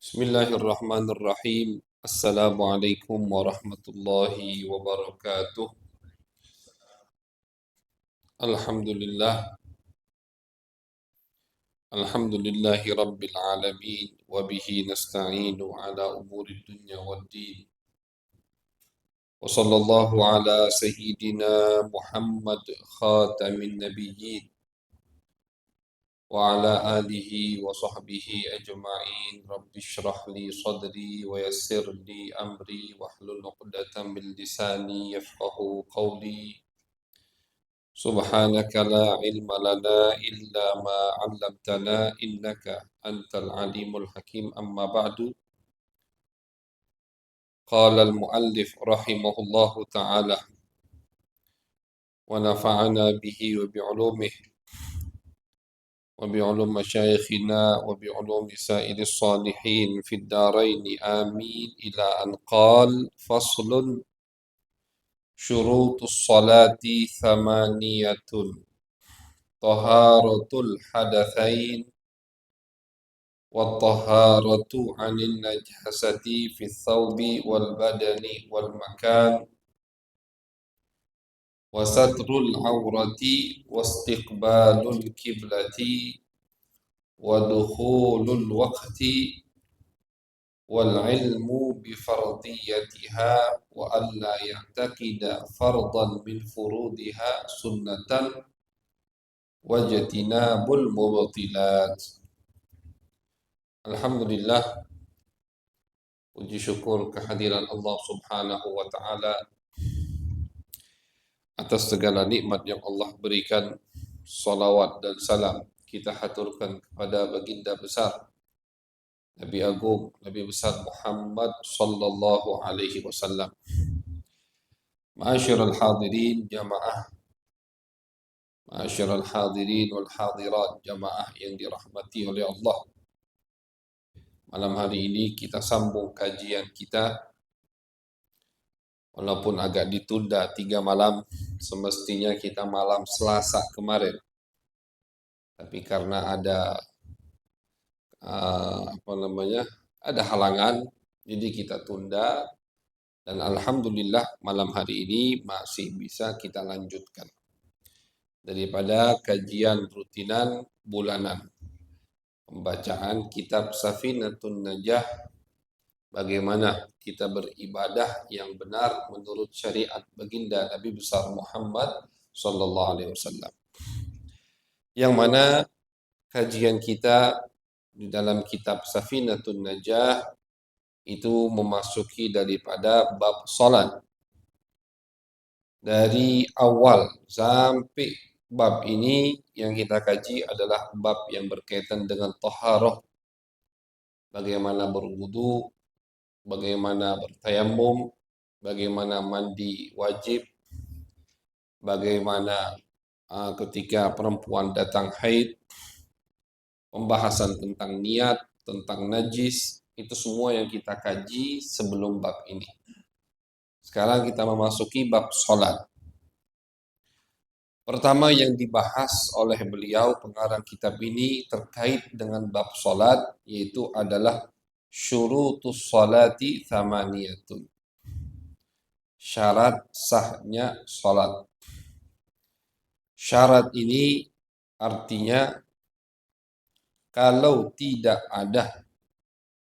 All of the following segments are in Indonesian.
Bismillahirrahmanirrahim. Assalamualaikum warahmatullahi wabarakatuh. Alhamdulillah. Alhamdulillahi rabbil alamin. Wabihi nasta'inu ala umuri dunya waddin. Wa sallallahu ala sayyidina Muhammad khatamin nabiyyin. وعلى آله وصحبه أجمعين رب اشرح لي صدري ويسر لي أمري واحلل عقدة من لساني يفقه قولي سبحانك لا علم لنا إلا ما علمتنا إنك أنت العليم الحكيم أما بعد قال المؤلف رحمه الله تعالى ونفعنا به وبعلومه وبعلوم مشايخنا وبعلوم سائر الصالحين في الدارين آمين إلى أن قال فصل شروط الصلاة ثمانية طهارة الحدثين والطهارة عن النجاسة في الثوب والبدن والمكان وستر العورة واستقبال القبلة ودخول الوقت والعلم بفرضيتها وألا يعتقد فرضا من فروضها سنة واجتناب المبطلات. Alhamdulillah, puji syukur kehadiran Allah Subhanahu wa taala atas segala nikmat yang Allah berikan. Salawat dan salam kita haturkan kepada baginda besar Nabi Agung, Nabi besar Muhammad sallallahu alaihi wasallam. Ma'asyiral hadirin jamaah, ma'asyiral hadirin wal hadirat jamaah yang dirahmati oleh Allah. Malam hari ini kita sambung kajian kita walaupun agak ditunda 3 malam, semestinya kita malam Selasa kemarin. Tapi karena ada ada halangan, jadi kita tunda dan alhamdulillah malam hari ini masih bisa kita lanjutkan daripada kajian rutinan bulanan pembacaan kitab Safinatun Najah, bagaimana kita beribadah yang benar menurut syariat baginda Nabi besar Muhammad sallallahu alaihi wasallam. Yang mana kajian kita di dalam kitab Safinatun Najah itu memasuki daripada bab salat. Dari awal sampai bab ini yang kita kaji adalah bab yang berkaitan dengan taharah. Bagaimana berwudu, bagaimana bertayamum, bagaimana mandi wajib, bagaimana ketika perempuan datang haid, pembahasan tentang niat, tentang najis, itu semua yang kita kaji sebelum bab ini. Sekarang kita memasuki bab salat. Pertama yang dibahas oleh beliau pengarang kitab ini terkait dengan bab salat, yaitu adalah syurutus salati thamaniyatun. Syarat sahnya salat. Syarat ini artinya kalau tidak ada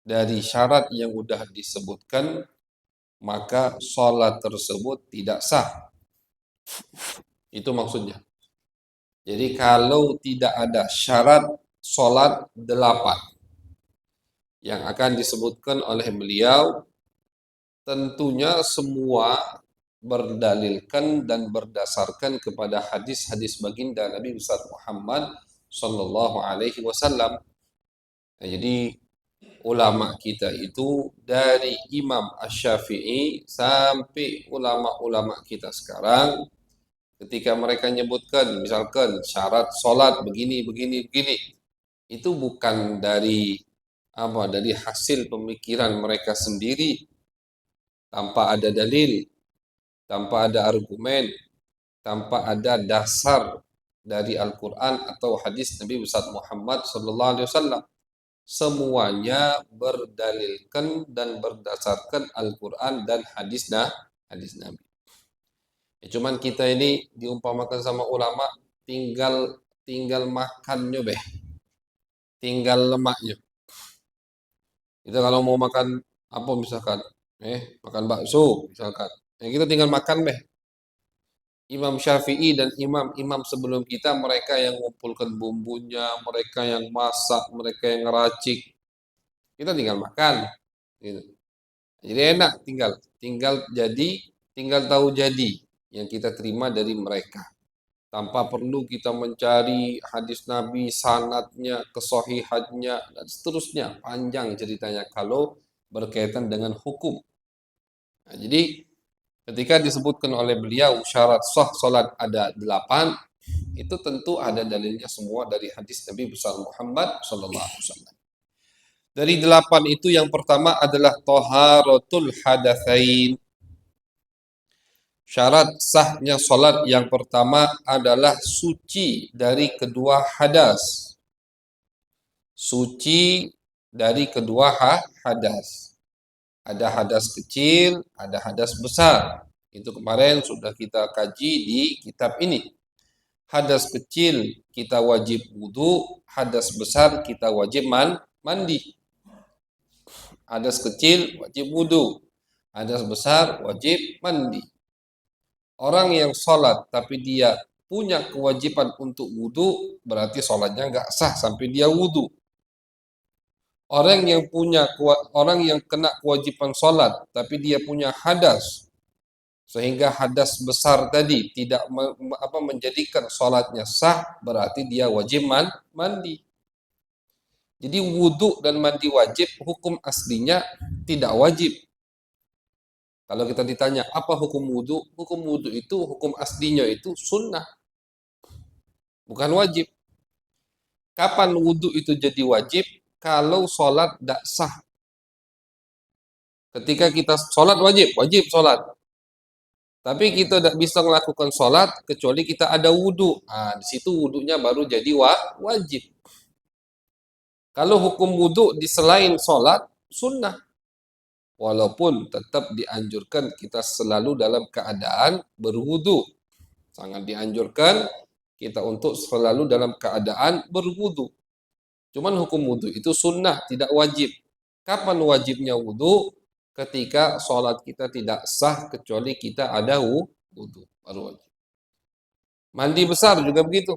dari syarat yang sudah disebutkan, maka salat tersebut tidak sah. Itu maksudnya. Jadi kalau tidak ada syarat salat 8 yang akan disebutkan oleh beliau, tentunya semua berdalilkan dan berdasarkan kepada hadis-hadis baginda Nabi besar Muhammad sallallahu alaihi wasallam. Jadi ulama kita itu dari Imam Asy-Syafi'i sampai ulama-ulama kita sekarang, ketika mereka nyebutkan misalkan syarat salat begini, itu bukan dari dari hasil pemikiran mereka sendiri, tanpa ada dalil, tanpa ada argumen, tanpa ada dasar dari Al-Quran atau hadis Nabi besar Muhammad sallallahu alaihi wasallam. semuanya berdalilkan dan berdasarkan Al-Quran dan hadis Nabi. Ya, cuman kita ini diumpamakan sama ulama tinggal tinggal makannya tinggal lemaknya. Kita kalau mau makan apa misalkan, makan bakso misalkan, kita tinggal makan Imam Syafi'i dan imam-imam sebelum kita, mereka yang mengumpulkan bumbunya, mereka yang masak, mereka yang ngeracik. Kita tinggal makan, gitu. Jadi enak, tinggal tahu jadi yang kita terima dari mereka. Tanpa perlu kita mencari hadis Nabi, sanadnya, kesohihannya, dan seterusnya. Panjang ceritanya kalau berkaitan dengan hukum. Nah, jadi ketika disebutkan oleh beliau syarat sah salat ada 8, itu tentu ada dalilnya semua dari hadis Nabi besar Muhammad sallallahu alaihi wasallam. Dari 8 itu yang pertama adalah taharatul hadatsain. Syarat sahnya salat yang pertama adalah suci dari kedua hadas. Suci dari kedua hadas. Ada hadas kecil, ada hadas besar. Itu kemarin sudah kita kaji di kitab ini. Hadas kecil kita wajib wudu, hadas besar kita wajib mandi. Hadas kecil wajib wudu, hadas besar wajib mandi. Orang yang sholat tapi dia punya kewajiban untuk wudu, berarti sholatnya nggak sah sampai dia wudu. Orang yang kena kewajiban sholat tapi dia punya hadas, sehingga hadas besar tadi tidak menjadikan sholatnya sah, berarti dia wajib mandi. Jadi wudu dan mandi wajib hukum aslinya tidak wajib. Kalau kita ditanya apa hukum wudu? Hukum wudu itu hukum aslinya itu sunnah, bukan wajib. Kapan wudu itu jadi wajib? Kalau sholat tidak sah. Ketika kita sholat wajib sholat. Tapi kita tidak bisa melakukan sholat kecuali kita ada wudu. Nah, di situ wudunya baru jadi wajib. Kalau hukum wudu di selain sholat, sunnah. Walaupun tetap dianjurkan kita selalu dalam keadaan berwudu. Sangat dianjurkan kita untuk selalu dalam keadaan berwudu. Cuman hukum wudu itu sunnah, tidak wajib. Kapan wajibnya wudu? Ketika sholat kita tidak sah kecuali kita ada wudu, baru wajib. Mandi besar juga begitu.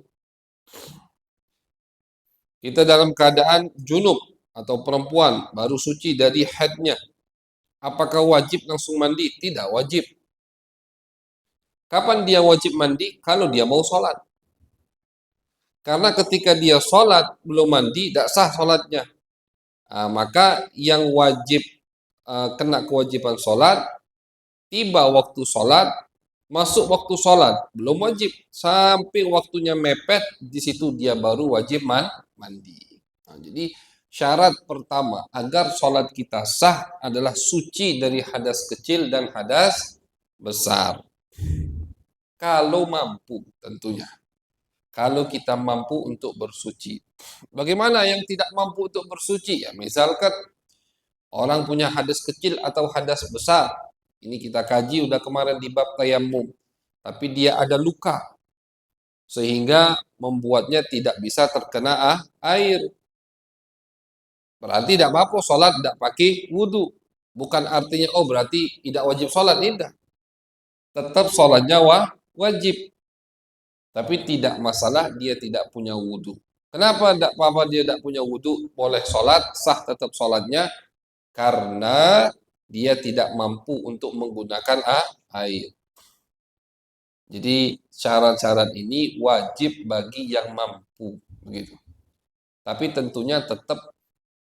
Kita dalam keadaan junub atau perempuan baru suci dari haidnya. Apakah wajib langsung mandi? Tidak wajib. Kapan dia wajib mandi? Kalau dia mau sholat. Karena ketika dia sholat belum mandi, tidak sah sholatnya. Nah, maka yang wajib kena kewajiban sholat, tiba waktu sholat, masuk waktu sholat, belum wajib. Sampai waktunya mepet, di situ dia baru wajib mandi. Nah, jadi syarat pertama agar sholat kita sah adalah suci dari hadas kecil dan hadas besar. Kalau mampu tentunya. Kalau kita mampu untuk bersuci. Bagaimana yang tidak mampu untuk bersuci? Ya, misalkan orang punya hadas kecil atau hadas besar. Ini kita kaji udah kemarin di bab tayammum. Tapi dia ada luka. Sehingga membuatnya tidak bisa terkena air. Berarti tidak apa-apa sholat tidak pakai wudhu. Bukan artinya, oh berarti tidak wajib sholat. Tidak. Tetap sholatnya wajib. Tapi tidak masalah dia tidak punya wudhu. Kenapa tidak apa-apa dia tidak punya wudhu? Boleh sholat, sah tetap sholatnya. Karena dia tidak mampu untuk menggunakan air. Jadi syarat-syarat ini wajib bagi yang mampu. Begitu. Tapi tentunya tetap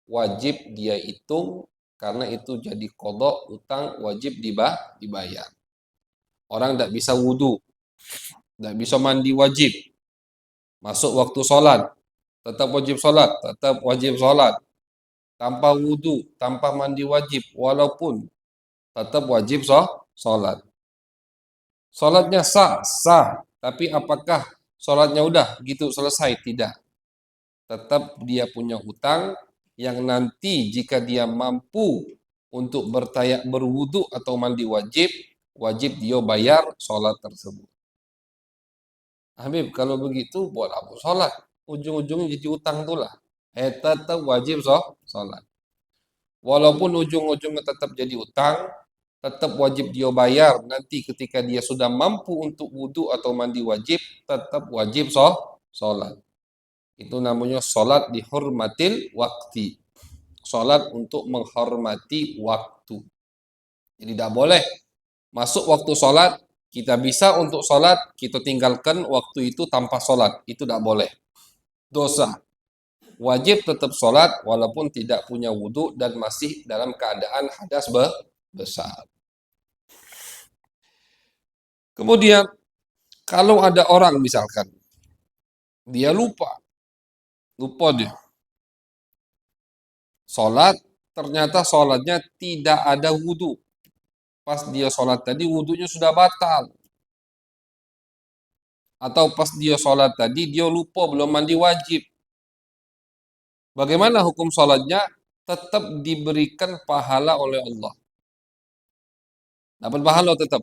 wajib dia hitung karena itu jadi qadha, utang wajib dibayar. Orang tidak bisa wudhu, tidak bisa mandi wajib, masuk waktu sholat, tetap wajib sholat, tanpa wudhu, tanpa mandi wajib, walaupun tetap wajib sholat. Sholatnya sah, tapi apakah sholatnya udah gitu selesai? Tidak. Tetap dia punya utang, yang nanti jika dia mampu untuk berwudu atau mandi wajib, wajib dia bayar sholat tersebut. Habib, kalau begitu buat apa sholat? Ujung-ujungnya jadi utang tuh lah. Tetap wajib sholat. Walaupun ujung-ujungnya tetap jadi utang, tetap wajib dia bayar. Nanti ketika dia sudah mampu untuk wudu atau mandi wajib, tetap wajib sholat. Itu namanya sholat dihormatil waktu. Sholat untuk menghormati waktu. Jadi tidak boleh masuk waktu sholat, kita bisa untuk sholat, kita tinggalkan waktu itu tanpa sholat. Itu tidak boleh. Dosa. Wajib tetap sholat walaupun tidak punya wudhu dan masih dalam keadaan hadas besar. Kemudian, kalau ada orang misalkan, dia lupa dia sholat, ternyata sholatnya tidak ada wudhu. Pas dia sholat tadi, wudhunya sudah batal. Atau pas dia sholat tadi, dia lupa belum mandi wajib. Bagaimana hukum sholatnya? Tetap diberikan pahala oleh Allah. Dapat pahala tetap.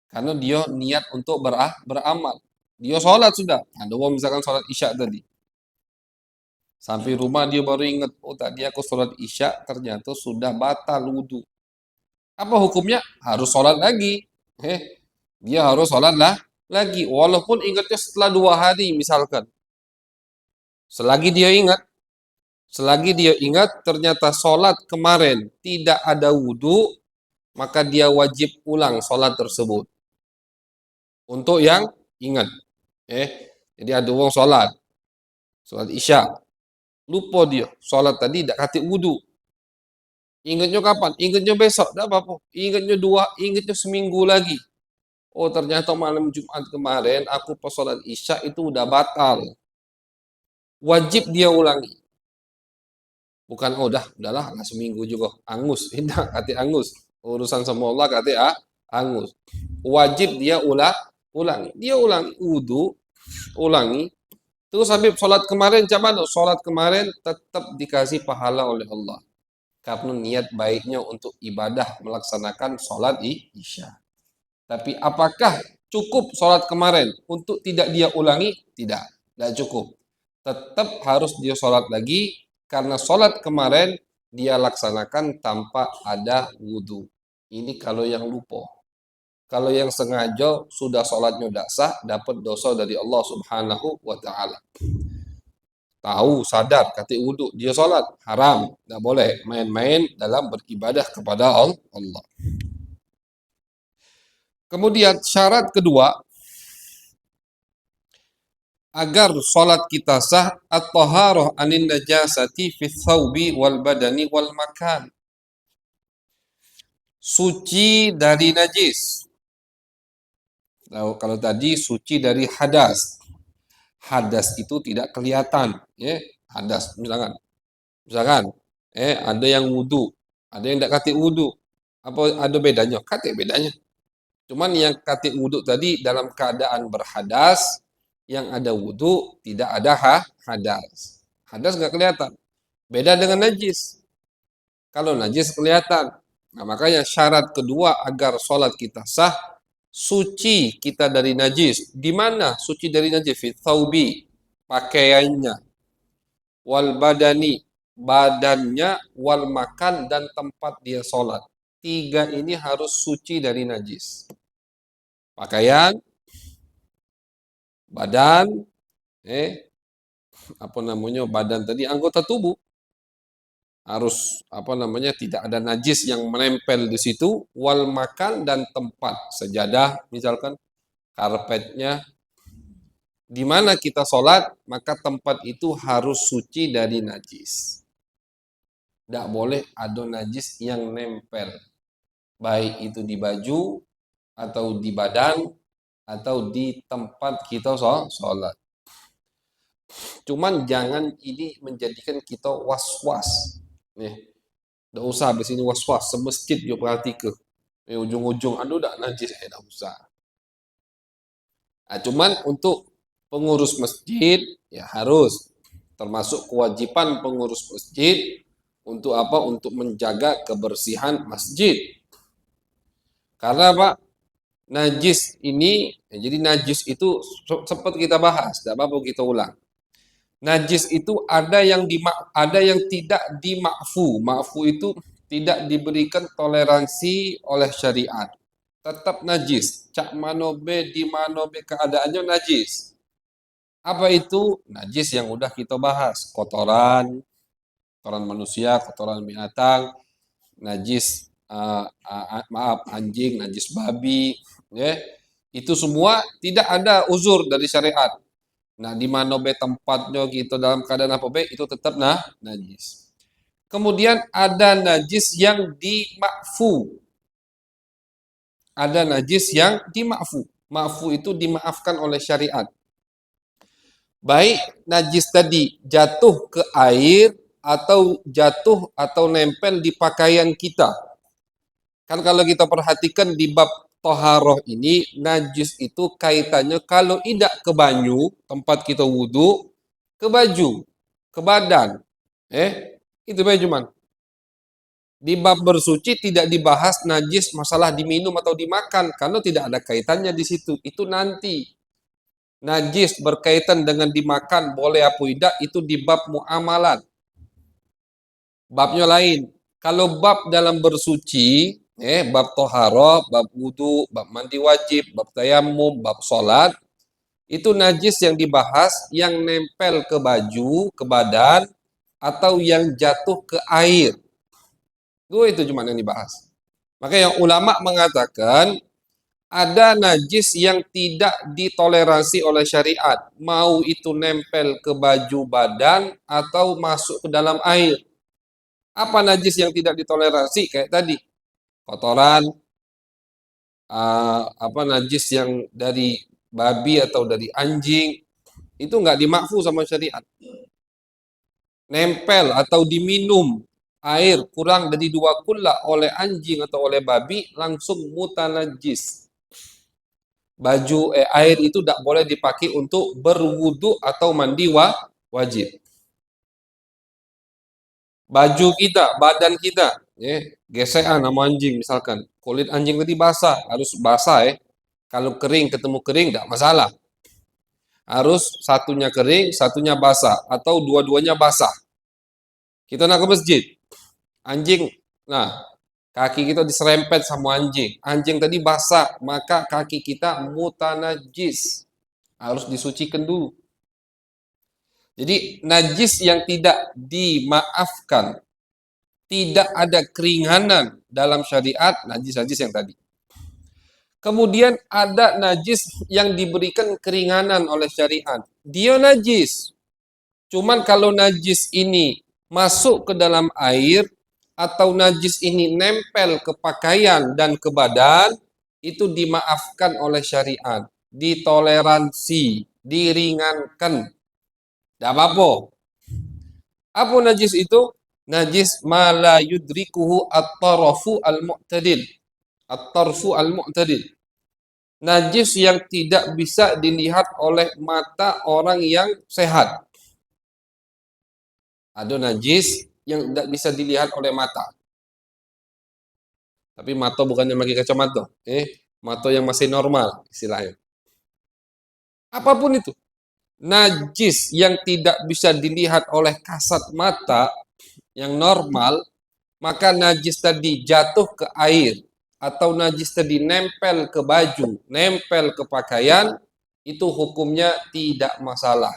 Karena dia niat untuk beramal. Dia sholat sudah. Ada orang misalkan sholat isya tadi. Sampai rumah dia baru ingat, oh tadi aku sholat isya, ternyata sudah batal wudhu. Apa hukumnya? Harus sholat lagi. Dia harus sholat lagi. Walaupun ingatnya setelah 2 hari misalkan. Selagi dia ingat ternyata sholat kemarin tidak ada wudhu, maka dia wajib ulang sholat tersebut. Untuk yang ingat. Jadi ada orang sholat isya. Lupa dia, sholat tadi tidak kati wudhu. Ingatnya kapan? Ingatnya besok, tidak apa-apa. Ingatnya seminggu lagi. Oh ternyata malam Jumat kemarin aku pas sholat isya itu udah batal. Wajib dia ulangi. Bukan, oh udahlah seminggu juga. Angus, tidak kati angus. Urusan sama Allah kati angus. Wajib dia ulangi. Dia ulangi wudhu, ulangi. Terus Habib sholat kemarin, coba sholat kemarin tetap dikasih pahala oleh Allah. Karena niat baiknya untuk ibadah melaksanakan sholat isya. Tapi apakah cukup sholat kemarin untuk tidak dia ulangi? Tidak cukup. Tetap harus dia sholat lagi, karena sholat kemarin dia laksanakan tanpa ada wudhu. Ini kalau yang lupa. Kalau yang sengaja sudah sholatnya tidak sah, dapat dosa dari Allah Subhanahu wa Ta'ala. Tahu, sadar, kata wudhu, dia sholat, haram. Tidak boleh main-main dalam beribadah kepada Allah. Kemudian syarat kedua, agar sholat kita sah, at-taharah anin najasati fi thawbi wal badani wal makan. Suci dari najis. Kalau tadi suci dari hadas. Hadas itu tidak kelihatan, hadas misalkan ada yang wudu, ada yang tidak kati wudu. Apa ada bedanya? Kati bedanya. Cuman yang kati wudu tadi dalam keadaan berhadas, yang ada wudu tidak ada hadas. Hadas nggak kelihatan. Beda dengan najis. Kalau najis kelihatan. Nah, makanya syarat kedua agar sholat kita sah, suci kita dari najis. Di mana suci dari najis? Fi thawbi, pakaiannya. Wal badani, badannya. Wal makan, dan tempat dia sholat. 3 ini harus suci dari najis. Pakaian, badan, badan tadi anggota tubuh. Harus tidak ada najis yang menempel di situ. Wal makan, dan tempat, sejadah misalkan, karpetnya. Di mana kita sholat, maka tempat itu harus suci dari najis. Tidak boleh ada najis yang nempel, baik itu di baju atau di badan atau di tempat kita sholat. Cuman jangan ini menjadikan kita was-was. Tidak usah di sini was-was, semasjid yo perhatikan. Ujung-ujung aduh dak najis, tidak usah. Nah, cuman untuk pengurus masjid ya harus, termasuk kewajiban pengurus masjid Untuk apa? Untuk menjaga kebersihan masjid. Karena apa? Najis ini, jadi najis itu sempat kita bahas, tidak apa-apa kita ulang. Najis itu ada yang tidak dimakfu. Makfu itu tidak diberikan toleransi oleh syariat. Tetap najis. Cak manobe di manobe keadaannya najis. Apa itu? Najis yang udah kita bahas. Kotoran manusia, kotoran binatang, najis maaf anjing, najis babi, ya. Itu semua tidak ada uzur dari syariat. Nah, di mana be tempatnya gitu dalam keadaan apa be itu tetap najis. Kemudian ada najis yang dimakfu. Ada najis yang dimakfu. Makfu itu dimaafkan oleh syariat. Baik najis tadi jatuh ke air atau jatuh atau nempel di pakaian kita. Kan kalau kita perhatikan di bab toharoh ini, najis itu kaitannya kalau tidak ke banyu, tempat kita wudhu, ke baju, ke badan. Itu baik cuman. Di bab bersuci tidak dibahas najis masalah diminum atau dimakan, karena tidak ada kaitannya di situ. Itu nanti. Najis berkaitan dengan dimakan, boleh apa tidak, itu di bab muamalat. Babnya lain. Kalau bab dalam bersuci, bab toharo, bab wudu, bab mandi wajib, bab tayamum, bab sholat, itu najis yang dibahas yang nempel ke baju, ke badan, atau yang jatuh ke air. Itu cuma yang dibahas. Maka yang ulama mengatakan ada najis yang tidak ditoleransi oleh syariat. Mau itu nempel ke baju badan atau masuk ke dalam air. Apa najis yang tidak ditoleransi? Kayak tadi, kotoran, apa najis yang dari babi atau dari anjing, itu nggak dimakfu sama syariat. Nempel atau diminum air kurang dari 2 kula oleh anjing atau oleh babi, langsung mutanajis. Air itu tidak boleh dipakai untuk berwudu atau mandi wajib. Baju kita, badan kita, gesekan sama anjing misalkan. Kulit anjing tadi basah, harus basah. Kalau kering ketemu kering tidak masalah. Harus satunya kering, satunya basah atau dua-duanya basah. Kita nak ke masjid. Anjing, nah kaki kita diserempet sama anjing. Anjing tadi basah, maka kaki kita mutanajis. Harus disucikan dulu. Jadi najis yang tidak dimaafkan, tidak ada keringanan dalam syariat, najis-najis yang tadi. Kemudian ada najis yang diberikan keringanan oleh syariat. Dia najis. Cuman kalau najis ini masuk ke dalam air atau najis ini nempel ke pakaian dan ke badan, itu dimaafkan oleh syariat, ditoleransi, diringankan. Tidak apa-apa. Apa najis itu? Najis ma la yudrikuhu at-tarafu al-mu'tadil. At-tarfu al-mu'tadil. Najis yang tidak bisa dilihat oleh mata orang yang sehat. Ada najis yang tidak bisa dilihat oleh mata. Tapi mata bukannya pakai kacamata. Mata yang masih normal istilahnya. Apapun itu. Najis yang tidak bisa dilihat oleh kasat mata yang normal, maka najis tadi jatuh ke air atau najis tadi nempel ke baju, nempel ke pakaian, itu hukumnya tidak masalah.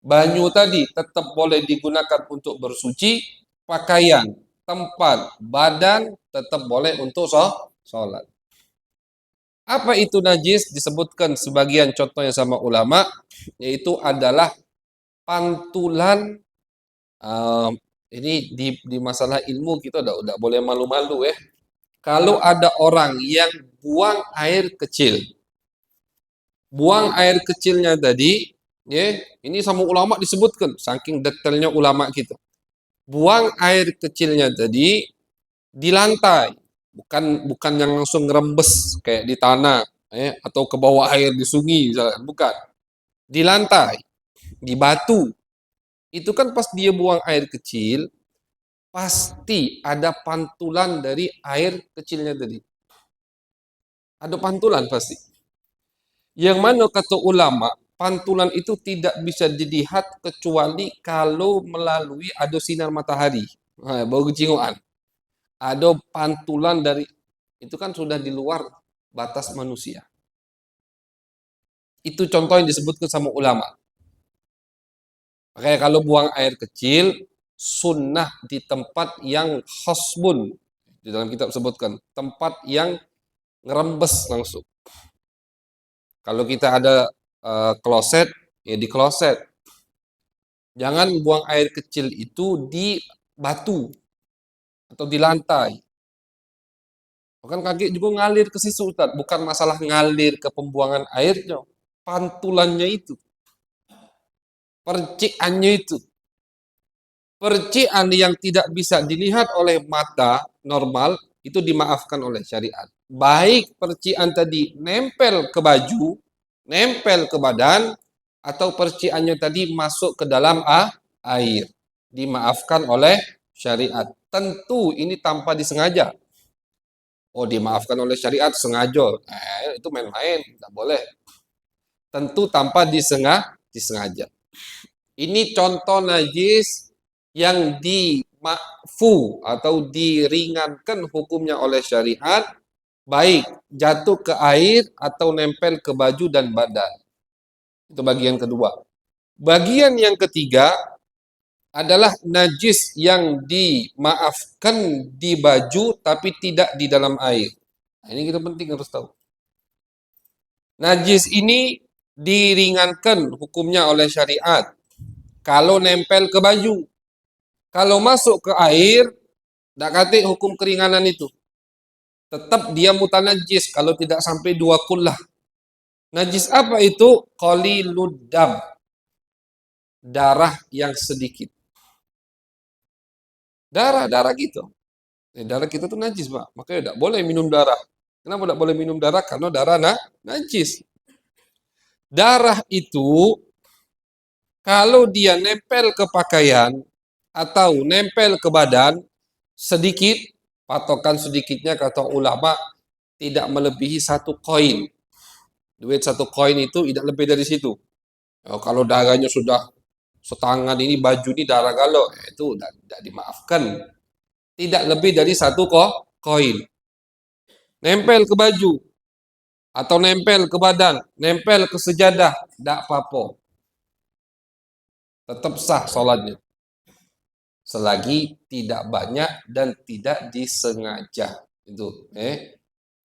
Banyu tadi tetap boleh digunakan untuk bersuci, pakaian, tempat, badan tetap boleh untuk sholat. Apa itu najis? Disebutkan sebagian contohnya sama ulama, yaitu adalah pantulan. Ini di masalah ilmu kita udah boleh malu-malu. Kalau ada orang yang buang air kecil, buang air kecilnya tadi, ini sama ulama disebutkan, saking detailnya ulama kita. Buang air kecilnya tadi di lantai, bukan yang langsung ngerembes kayak di tanah, atau ke bawah air di sungai, misalkan. Bukan. Di lantai, di batu. Itu kan pas dia buang air kecil, pasti ada pantulan dari air kecilnya tadi. Ada pantulan pasti. Yang mana kata ulama, pantulan itu tidak bisa dilihat kecuali kalau melalui ada sinar matahari. Baru cinguan. Ada pantulan dari, itu kan sudah di luar batas manusia. Itu contoh yang disebutkan sama ulama. Makanya kalau buang air kecil, sunnah di tempat yang khasbun. Di dalam kitab sebutkan, tempat yang ngerembes langsung. Kalau kita ada kloset, ya di kloset. Jangan buang air kecil itu di batu atau di lantai. Bahkan kaki juga ngalir ke situ, Ustaz. Bukan masalah ngalir ke pembuangan airnya, pantulannya itu, percikannya itu. Percikan yang tidak bisa dilihat oleh mata normal itu dimaafkan oleh syariat. Baik percikan tadi nempel ke baju, nempel ke badan, atau percikannya tadi masuk ke dalam air, dimaafkan oleh syariat. Tentu ini tanpa disengaja. Oh, dimaafkan oleh syariat sengaja. Itu main-main, tidak boleh. Tentu tanpa disengaja. Ini contoh najis yang dimakfu atau diringankan hukumnya oleh syariat, baik jatuh ke air atau nempel ke baju dan badan. Itu bagian kedua. Bagian yang ketiga adalah najis yang dimaafkan di baju tapi tidak di dalam air. Nah, ini kita penting harus tahu. Najis ini diringankan hukumnya oleh syariat kalau nempel ke baju. Kalau masuk ke air, tidak kata hukum keringanan itu. Tetap dia mutanajis kalau tidak sampai 2 kullah. Najis apa itu? Qalilud dam. Darah yang sedikit. Darah gitu. Darah kita tuh najis, Pak. Makanya tidak boleh minum darah. Kenapa tidak boleh minum darah? Karena darah najis. Darah itu kalau dia nempel ke pakaian atau nempel ke badan sedikit, patokan sedikitnya kata ulama tidak melebihi 1 koin. Duit 1 koin itu tidak lebih dari situ. Kalau darahnya sudah setangan ini, baju ini darah galau, itu tidak dimaafkan. Tidak lebih dari 1 koin. Nempel ke baju atau nempel ke badan, nempel ke sejadah, tidak apa-apa. Tetap sah sholatnya. Selagi tidak banyak dan tidak disengaja. Itu,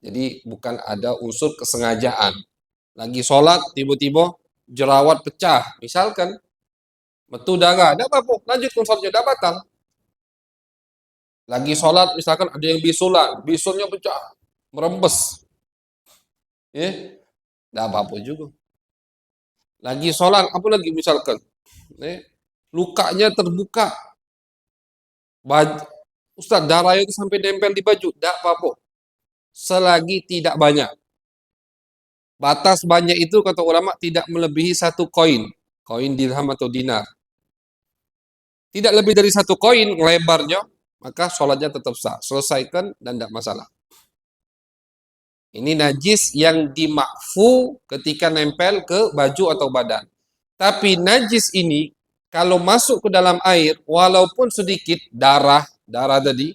Jadi bukan ada unsur kesengajaan. Lagi sholat tiba-tiba jerawat pecah, misalkan metu darah, tidak apa-apa, lanjutkan sholatnya, tidak batal. Lagi sholat misalkan ada yang bisulan, bisulnya pecah, merembes, tidak apa-apa juga. Lagi sholat, apa lagi misalkan, lukanya terbuka, Ustaz, darah itu sampai nempel di baju, tidak apa-apa. Selagi tidak banyak. Batas banyak itu kata ulama tidak melebihi 1 koin. Koin dirham atau dinar. Tidak lebih dari 1 koin lebarnya, maka sholatnya tetap sah. Selesaikan dan tidak masalah. Ini najis yang dimakfu ketika nempel ke baju atau badan. Tapi najis ini kalau masuk ke dalam air, walaupun sedikit darah tadi,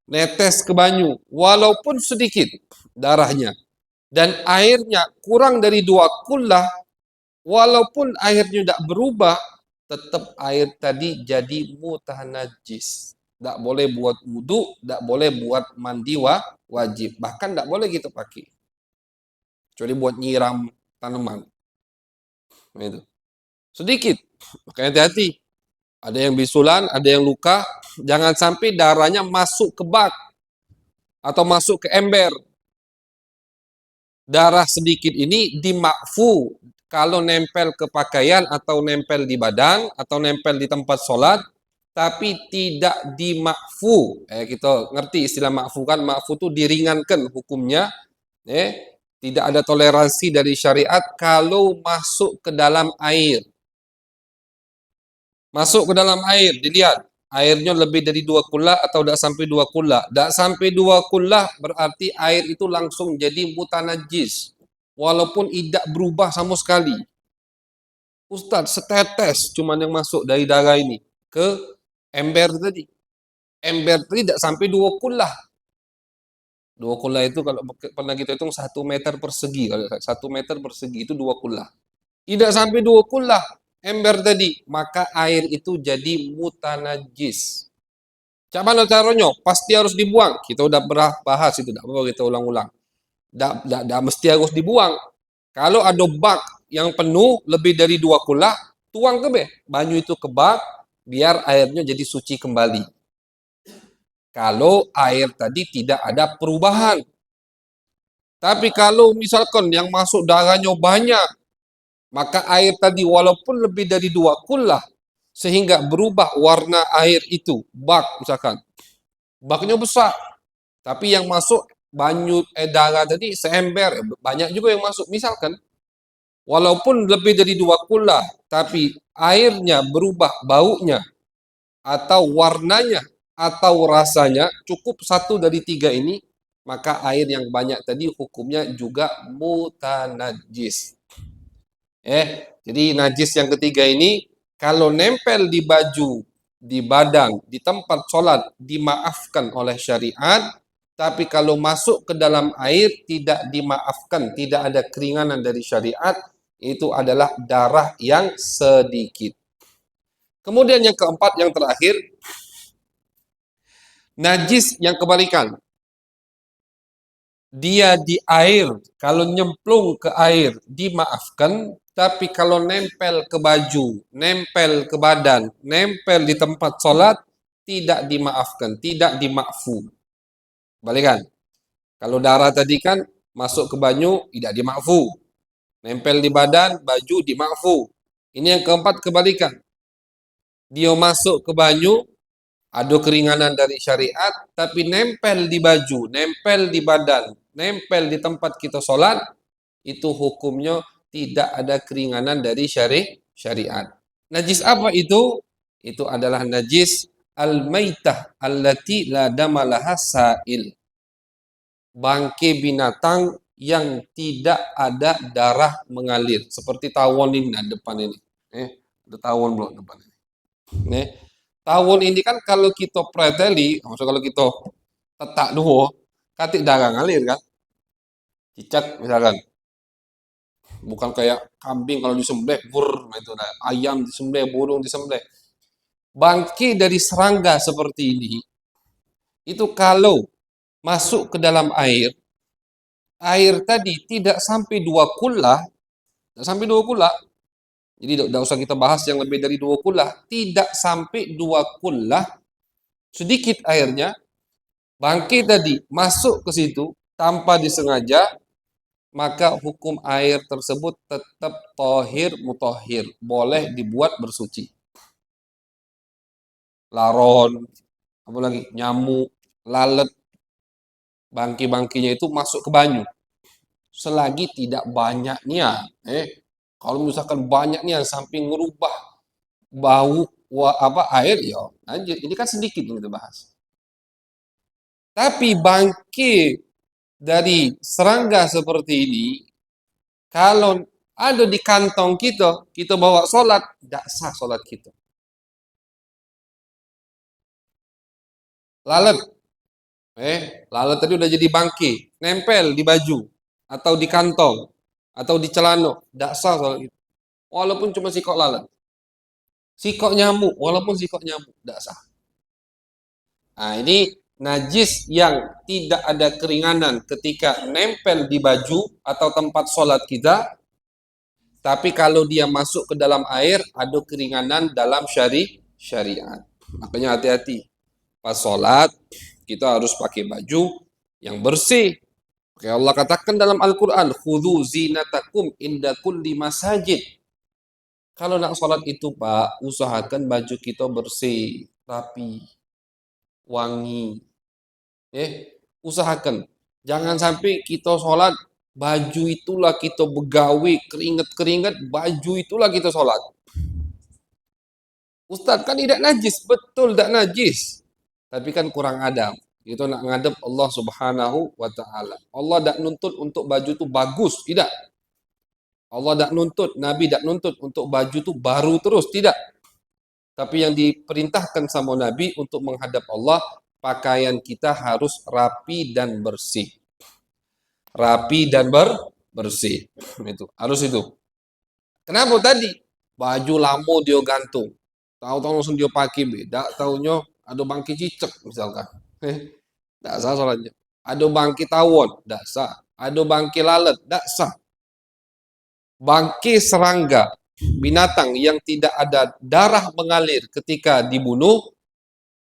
netes ke banyu, walaupun sedikit darahnya, dan airnya kurang dari 2 kullah, walaupun airnya tidak berubah, tetap air tadi jadi mutanajis. Tidak boleh buat wudu, tidak boleh buat mandi wajib. Bahkan tidak boleh kita pakai. Kecuali buat nyiram tanaman. Nah, itu. Sedikit. Makanya hati-hati. Ada yang bisulan, ada yang luka. Jangan sampai darahnya masuk ke bak. Atau masuk ke ember. Darah sedikit ini dimakfu kalau nempel ke pakaian atau nempel di badan atau nempel di tempat sholat, tapi tidak dimakfu. Kita ngerti istilah makfu kan? Makfu itu diringankan hukumnya. Tidak ada toleransi dari syariat kalau masuk ke dalam air. Masuk ke dalam air, dilihat. airnya lebih dari 2 kula atau tidak sampai 2 kula? Tidak sampai 2 kula berarti air itu langsung jadi mutanajis. Walaupun tidak berubah sama sekali. Ustadz, setetes cuman yang masuk dari darah ini ke ember tadi. Ember tadi tidak sampai 2 kula. 2 kula itu kalau pernah kita hitung 1 meter persegi. Kalau 1 meter persegi itu 2 kula. Tidak sampai 2 kula ember tadi, maka air itu jadi mutanajis. Cak mana caranya? Pasti harus dibuang. Kita udah pernah bahas itu, tidak apa kita ulang-ulang. Tidak mesti harus dibuang. Kalau ada bak yang penuh lebih dari 2 kula, tuang ke banyu itu ke bak, biar airnya jadi suci kembali. Kalau air tadi tidak ada perubahan. Tapi kalau misalkan yang masuk darahnya banyak, maka air tadi walaupun lebih dari 2 kula, sehingga berubah warna air itu, bak misalkan, baknya besar, tapi yang masuk banyu darah tadi seember, banyak juga yang masuk. Misalkan, walaupun lebih dari 2 kula, tapi airnya berubah baunya, atau warnanya, atau rasanya, cukup 1 dari 3 ini, maka air yang banyak tadi hukumnya juga mutanajis. Jadi najis yang ketiga ini, kalau nempel di baju, di badan, di tempat sholat, dimaafkan oleh syariat, tapi kalau masuk ke dalam air, tidak dimaafkan, tidak ada keringanan dari syariat, itu adalah darah yang sedikit. Kemudian yang keempat, yang terakhir, najis yang kebalikan. Dia di air, kalau nyemplung ke air dimaafkan, tapi kalau nempel ke baju, nempel ke badan, nempel di tempat sholat, tidak dimaafkan, tidak dimakfu. Balikan. Kalau darah tadi kan masuk ke banyu, tidak dimakfu. Nempel di badan, baju dimakfu. Ini yang keempat kebalikan. Dia masuk ke banyu, ada keringanan dari syariat, tapi nempel di baju, nempel di badan, nempel di tempat kita sholat, itu hukumnya tidak ada keringanan dari syariat. Najis apa itu? Itu adalah najis al-maitah allati la damalaha sa'il. Bangkai binatang yang tidak ada darah mengalir. Seperti tawon ini, nah, depan ini. Ada tawon belum depan ini. Tawon ini kan kalau kita preteli, maksudnya kalau kita tetak dulu, katik darah ngalir kan? Cicak misalkan. Bukan kayak kambing kalau disembelih, itu ayam disembelih, burung disembelih. Bangkai dari serangga seperti ini, itu kalau masuk ke dalam air, air tadi tidak sampai 2 kula, tidak sampai 2 kula, jadi tidak usah kita bahas yang lebih dari 2 kula, tidak sampai 2 kula, sedikit airnya, bangkai tadi masuk ke situ tanpa disengaja, maka hukum air tersebut tetap tohir mutohir, boleh dibuat bersuci. Laron, apalagi nyamuk, lalat, bangkai-bangkainya itu masuk ke banyu. Selagi tidak banyaknya, kalau misalkan banyaknya sampai ngerubah bau air, ya lanjut. Ini kan sedikit yang kita bahas. Tapi bangkai dari serangga seperti ini, kalau ada di kantong kita bawa sholat, tidak sah sholat kita. Lalat, lalat tadi udah jadi bangkai, nempel di baju, atau di kantong, atau di celana, tidak sah sholat kita. Walaupun cuma sikok lalat. Sikok nyamuk, walaupun sikok nyamuk, tidak sah. Nah, ini najis yang tidak ada keringanan ketika nempel di baju atau tempat sholat kita, tapi kalau dia masuk ke dalam air, ada keringanan dalam syariat. Makanya hati-hati. Pas sholat, kita harus pakai baju yang bersih. Kayak Allah katakan dalam Al-Quran, khudhu zinatakum inda kulli masajid. Kalau nak sholat itu Pak, usahakan baju kita bersih, rapi, wangi. Usahakan. Jangan sampai kita sholat, baju itulah kita begawi, keringat-keringat, baju itulah kita sholat. Ustaz kan tidak najis, betul tidak najis. Tapi kan kurang adab. Itu nak ngadep Allah Subhanahu wa taala. Allah tidak nuntut untuk baju itu bagus, tidak. Allah tidak nuntut, Nabi tidak nuntut untuk baju itu baru terus, tidak. Tapi yang diperintahkan sama Nabi untuk menghadap Allah, pakaian kita harus rapi dan bersih. Rapi dan bersih. Itu, harus itu. Kenapa tadi? Baju lamo dia gantung. Tahu-tahu langsung dia pakai beda, tahunya ada bangki cicek misalkan. Tidak sah sholatnya. Ada bangki tawon, tidak sah. Ada bangki lalat, tidak sah. Bangki serangga, binatang yang tidak ada darah mengalir ketika dibunuh,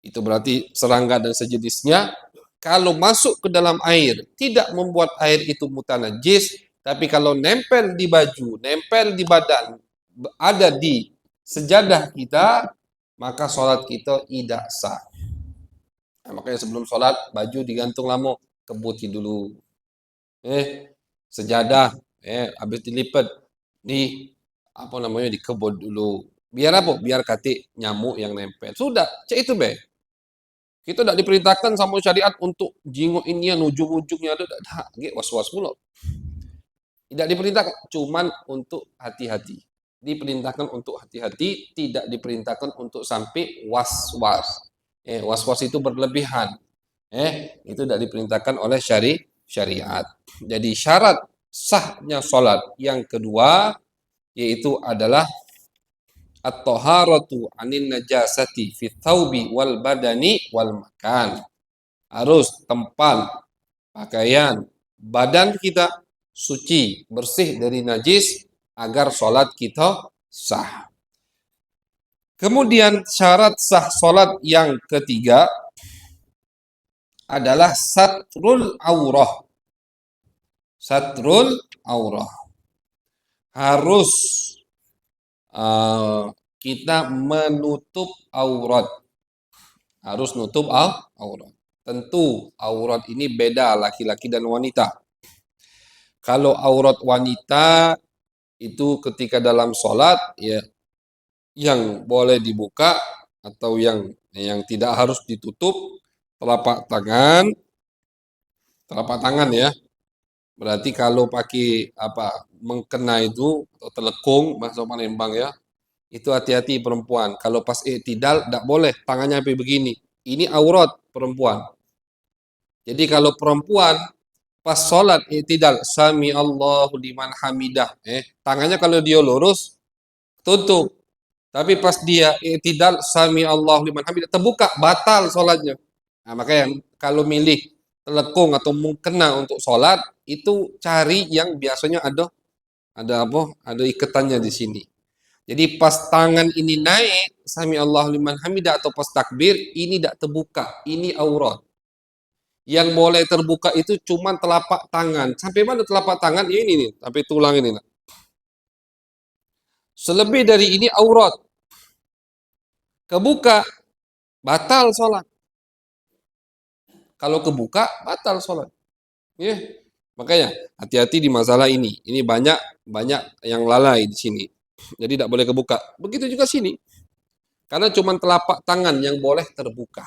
itu berarti serangga dan sejenisnya, kalau masuk ke dalam air, tidak membuat air itu mutanajis, tapi kalau nempel di baju, nempel di badan, ada di sejadah kita, maka sholat kita tidak sah. Nah, makanya sebelum sholat, baju digantung lama, kebuti dulu. Sejadah, habis dilipat, di apa namanya dikebut dulu. Biar apa? Biar katik nyamuk yang nempel. Sudah, cek itu be. Kita tidak diperintahkan sama syariat untuk jinguk ini yang ujung-ujungnya ada was-was mulu. Tidak diperintahkan, cuman untuk hati-hati. Diperintahkan untuk hati-hati, tidak diperintahkan untuk sampai was-was. Was-was itu berlebihan. Itu tidak diperintahkan oleh syariat. Jadi syarat sahnya sholat yang kedua yaitu adalah at-taharatu anin najasati fi thawbi wal badani wal makan. Harus tempat pakaian badan kita suci, bersih dari najis agar sholat kita sah. Kemudian syarat sah sholat yang ketiga adalah satrul aurah. Satrul aurah. Harus kita menutup aurat. Harus nutup aurat. Tentu aurat ini beda laki-laki dan wanita. Kalau aurat wanita itu ketika dalam sholat ya yang boleh dibuka atau yang tidak harus ditutup telapak tangan ya. Berarti kalau pakai mengkena itu atau telekung bahasa Palembang ya, itu hati-hati perempuan. Kalau pas i'tidal tidak boleh tangannya sampai begini. Ini aurat perempuan. Jadi kalau perempuan pas sholat i'tidal, sami Allahu liman hamidah, tangannya kalau dia lurus tutup. Tapi pas dia i'tidal, sami Allahu liman hamidah, terbuka, batal sholatnya. Nah, makanya kalau milih telekung atau mukena untuk sholat itu cari yang biasanya ada ikatannya di sini. Jadi pas tangan ini naik sami Allahu liman hamidah atau pas takbir ini tidak terbuka, ini aurat. Yang boleh terbuka itu cuma telapak tangan. Sampai mana telapak tangan? Ini nih, sampai tulang ini. Selebih dari ini aurat. Kebuka batal sholat. Kalau kebuka, batal sholat. Ya. Makanya hati-hati di masalah ini. Ini banyak yang lalai di sini. Jadi tidak boleh kebuka. Begitu juga sini. Karena cuma telapak tangan yang boleh terbuka.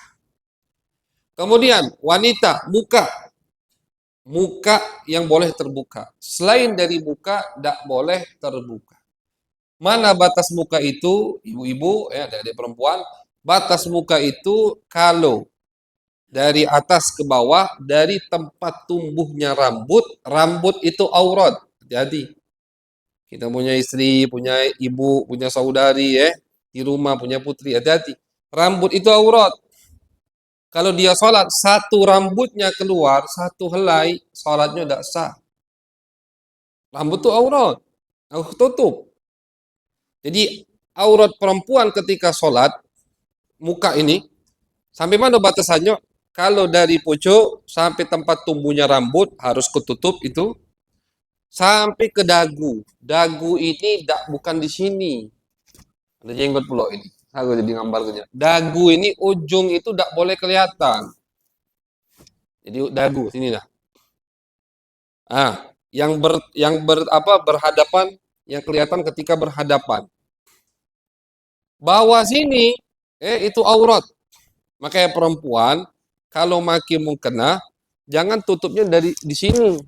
Kemudian wanita, muka. Muka yang boleh terbuka. Selain dari muka, tidak boleh terbuka. Mana batas muka itu, ibu-ibu, adik-adik perempuan, batas muka itu kalau dari atas ke bawah, dari tempat tumbuhnya rambut, rambut itu aurat. Jadi kita punya istri, punya ibu, punya saudari, di rumah punya putri, hati-hati. Rambut itu aurat. Kalau dia sholat, satu rambutnya keluar, satu helai, sholatnya tidak sah. Rambut itu aurat, harus tutup. Jadi aurat perempuan ketika sholat, muka ini, sampai mana batasannya? Kalau dari pucuk sampai tempat tumbuhnya rambut harus ketutup itu sampai ke dagu. Dagu ini bukan di sini. Ada jenggot pula ini. Aku jadi gambarnya. Dagu ini ujung itu tidak boleh kelihatan. Jadi dagu sini dah. Berhadapan yang kelihatan ketika berhadapan. Bawah sini, itu aurat. Makanya perempuan kalau makin mengkena, jangan tutupnya dari di sini.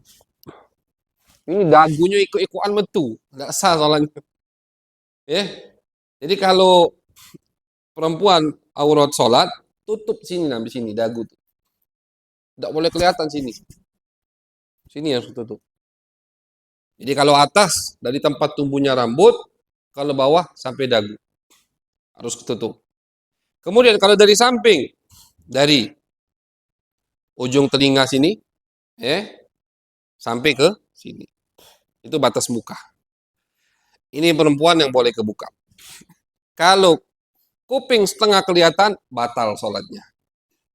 Ini dagunya ikut-ikutan metu, nggak sah soalnya. Ya, jadi kalau perempuan aurat sholat, tutup sini di sini dagu, nggak boleh kelihatan sini. Sini harus tutup. Jadi kalau atas dari tempat tumbuhnya rambut, kalau bawah sampai dagu harus tutup. Kemudian kalau dari samping, dari ujung telinga sini, sampai ke sini, itu batas muka. Ini perempuan yang boleh kebuka. Kalau kuping setengah kelihatan, batal sholatnya.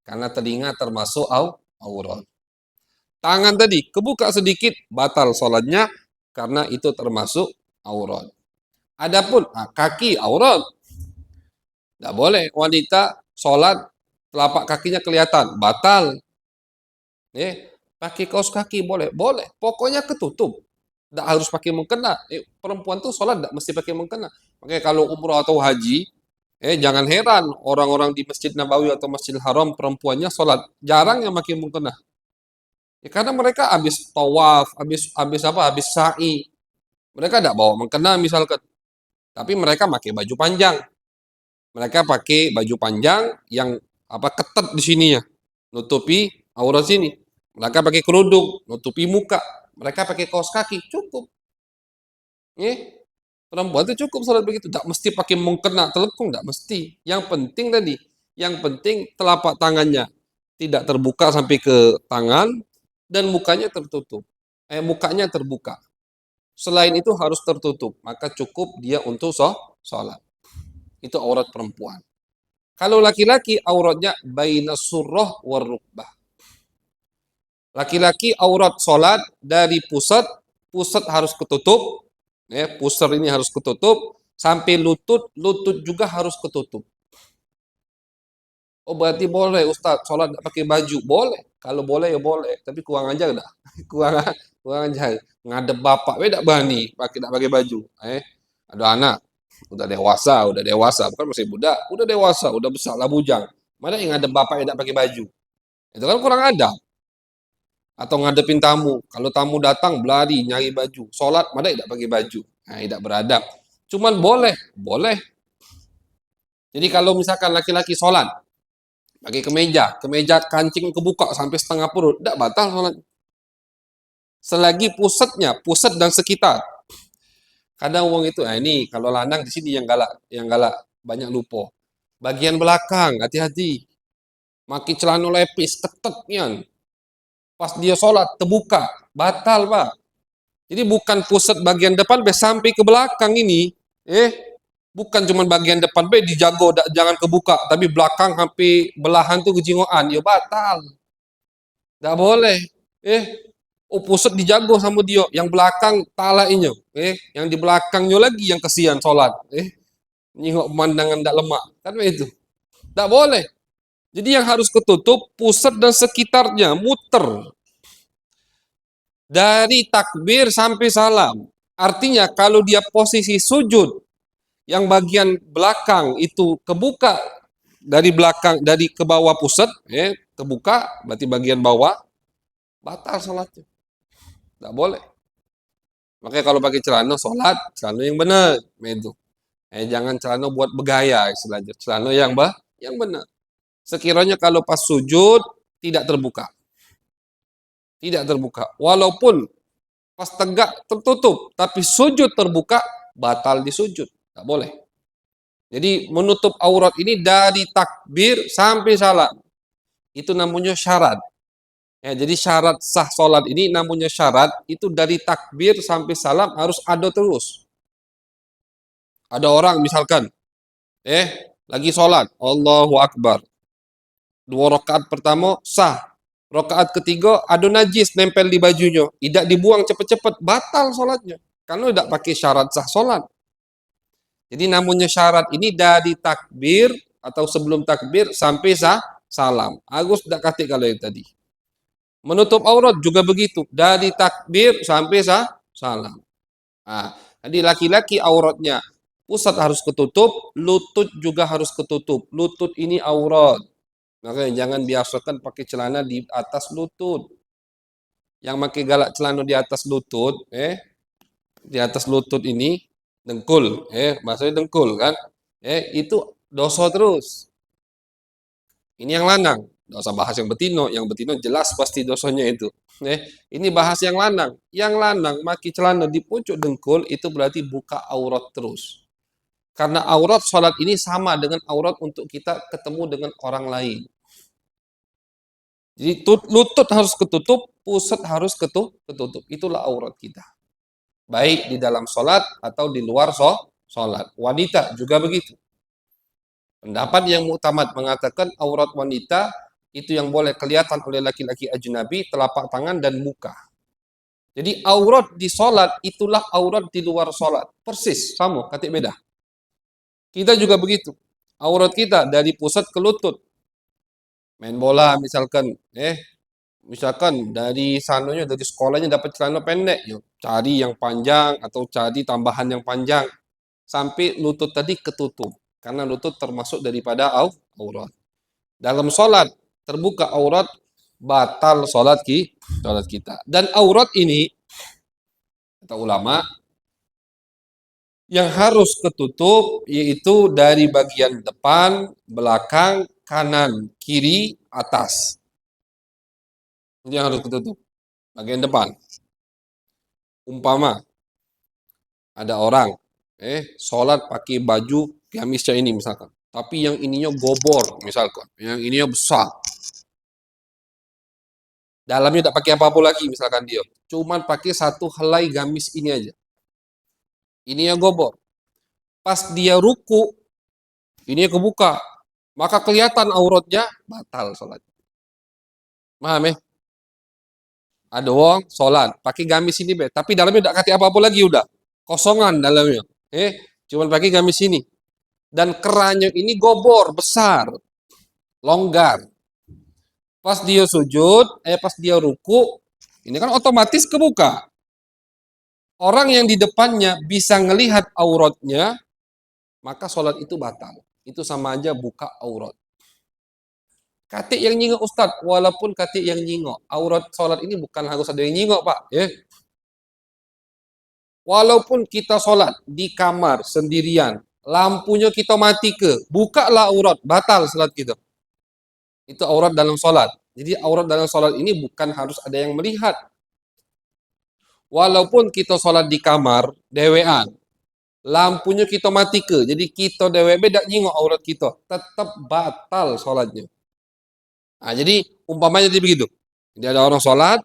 Karena telinga termasuk aurat. Tangan tadi, kebuka sedikit, batal sholatnya. Karena itu termasuk aurat. Adapun kaki aurat. Tidak boleh wanita sholat, telapak kakinya kelihatan, batal. Pakai kaos kaki boleh, boleh. Pokoknya ketutup. Tidak harus pakai mukena. Perempuan tuh sholat tidak mesti pakai mukena. Makanya kalau umroh atau haji, jangan heran orang-orang di Masjid Nabawi atau Masjidil Haram perempuannya sholat jarang yang pakai mukena. Karena mereka habis tawaf, habis apa? Habis sa'i. Mereka tidak bawa mukena misalkan. Tapi mereka pakai baju panjang. Mereka pakai baju panjang yang ketat di sininya, nutupi aurat sini. Mereka pakai kerudung, nutupi muka. Mereka pakai kaos kaki, cukup. Perempuan itu cukup salat begitu, tidak mesti pakai mukena telepung, tidak mesti. Yang penting tadi, yang penting telapak tangannya tidak terbuka sampai ke tangan dan mukanya tertutup. Mukanya terbuka. Selain itu harus tertutup, maka cukup dia untuk sholat. Itu aurat perempuan. Kalau laki-laki auratnya baina surrah war rukbah. Laki-laki aurat sholat dari pusat harus ketutup, pusar ini harus ketutup, sampai lutut juga harus ketutup. Oh berarti boleh Ustaz, sholat tidak pakai baju? Boleh, kalau boleh ya boleh, tapi kurang aja dah. kurang aja. Ngadep bapak, tidak berani tidak pakai baju. Ada anak, udah dewasa, bukan masih budak, udah dewasa, udah besar lah bujang. Mana yang ngadep bapak tidak pakai baju? Itu kan kurang ada. Atau ngadepin tamu, kalau tamu datang belari nyari baju, sholat mana tidak pakai baju, nah tidak beradab. Cuman boleh, boleh. Jadi kalau misalkan laki-laki sholat pakai kemeja kancing kebuka sampai setengah perut, tidak batal sholat. Selagi pusat dan sekitar. Kadang uang itu, ini kalau lanang di sini yang galak banyak lupa. Bagian belakang, hati-hati. Maki celana lepis, ketetnya. Pas dia sholat, terbuka. Batal, Pak. Jadi bukan pusat bagian depan, sampai ke belakang ini. Bukan cuma bagian depan, dijago, jangan kebuka. Tapi belakang sampai belahan tuh kejingoan. Ya batal. Tidak boleh. Pusat dijago sama dia. Yang belakang talainya. Yang di belakangnya lagi yang kesian sholat. Nyingok pemandangan tidak lemak. Kan itu. Tidak boleh. Jadi yang harus ketutup pusat dan sekitarnya, muter. Dari takbir sampai salam. Artinya kalau dia posisi sujud, yang bagian belakang itu kebuka dari belakang, dari ke bawah pusat, kebuka, berarti bagian bawah, batal sholatnya. Tidak boleh. Makanya kalau pakai celana sholat, celana yang benar. Itu. Jangan celana buat bergaya istilahnya. Celana yang benar. Sekiranya kalau pas sujud tidak terbuka. Tidak terbuka. Walaupun pas tegak tertutup, tapi sujud terbuka, batal di sujud. Tidak boleh. Jadi menutup aurat ini dari takbir sampai salam. Itu namanya syarat. Jadi syarat sah sholat ini namanya syarat, itu dari takbir sampai salam harus ada terus. Ada orang misalkan, lagi sholat, Allahu Akbar. 2 rakaat pertama sah. Rakaat ketiga ada najis nempel di bajunya, tidak dibuang cepat-cepat, batal sholatnya. Karena tidak pakai syarat sah sholat. Jadi namanya syarat ini dari takbir atau sebelum takbir sampai salam. Agus tidak kata kalau yang tadi. Menutup aurat juga begitu, dari takbir sampai salam. Nah, jadi laki-laki auratnya Pusat harus ketutup, lutut juga harus ketutup. Lutut ini aurat. Makanya jangan biasakan pakai celana di atas lutut. Yang pakai galak celana di atas lutut, di atas lutut ini dengkul, maksudnya dengkul kan, itu dosa terus. Ini yang lanang, nggak usah bahas yang betino jelas pasti dosanya itu. Ini bahas yang lanang. Yang lanang pakai celana di pucuk dengkul itu berarti buka aurat terus. Karena aurat sholat ini sama dengan aurat untuk kita ketemu dengan orang lain. Jadi lutut harus ketutup, pusat harus ketutup. Itulah aurat kita. Baik di dalam sholat atau di luar sholat. Wanita juga begitu. Pendapat yang muktamad mengatakan aurat wanita itu yang boleh kelihatan oleh laki-laki ajnabi, telapak tangan dan muka. Jadi aurat di sholat itulah aurat di luar sholat. Persis, sama, katik beda. Kita juga begitu. Aurat kita dari pusat ke lutut. Main bola misalkan dari sananya, dari sekolahnya dapat celana pendek, yuk cari yang panjang atau cari tambahan yang panjang sampai lutut tadi ketutup. Karena lutut termasuk daripada aurat. Dalam sholat terbuka aurat, batal sholat kita. Dan aurat ini kata ulama yang harus ketutup yaitu dari bagian depan, belakang, kanan, kiri, atas. Ini yang harus ketutup. Bagian depan. Umpama ada orang sholat pakai baju gamisnya ini misalkan, tapi yang ininya gobor misalkan, yang ininya besar. Dalamnya tidak pakai apa-apa lagi misalkan dia. Cuman pakai satu helai gamis ini aja. Ininya gobor. Pas dia ruku, ini kebuka. Maka kelihatan auratnya, batal sholat. Paham ya? Ada orang sholat, pakai gamis ini, tapi dalamnya tidak kasih apa-apa lagi udah. Kosongan dalamnya. Cuman pakai gamis ini. Dan kerannya ini gobor, besar. Longgar. Pas dia sujud, pas dia ruku, ini kan otomatis kebuka. Orang yang di depannya bisa ngelihat auratnya, maka sholat itu batal. Itu sama aja buka aurat. Katik yang nyingok Ustaz, walaupun katik yang nyingok, aurat sholat ini bukan harus ada yang nyingok Pak. Walaupun kita sholat di kamar sendirian, lampunya kita mati bukalah aurat, batal sholat kita. Itu aurat dalam sholat. Jadi aurat dalam sholat ini bukan harus ada yang melihat. Walaupun kita sholat di kamar, dewean, lampunya kita mati jadi kita dewe beda nyingok aurat kita, tetap batal sholatnya. Nah, jadi umpamanya jadi begitu. Jadi ada orang sholat,